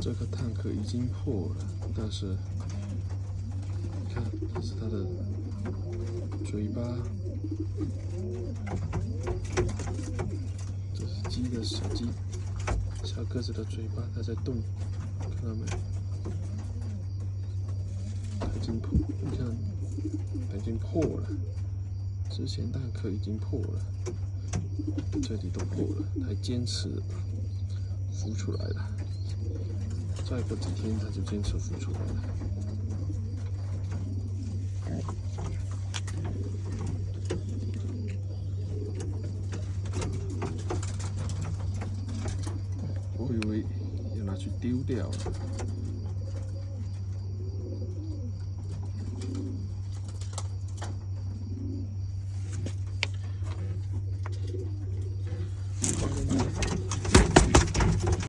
这个蛋壳已经破了，但是你看，这是它的嘴巴，这是鸡的小个子的嘴巴，它在动，看到没？它已经破，你看，它已经破了。之前蛋壳已经破了，这里都破了，它坚持孵出来了。再过几天，它就坚持孵出来了。我以为要拿去丢掉了。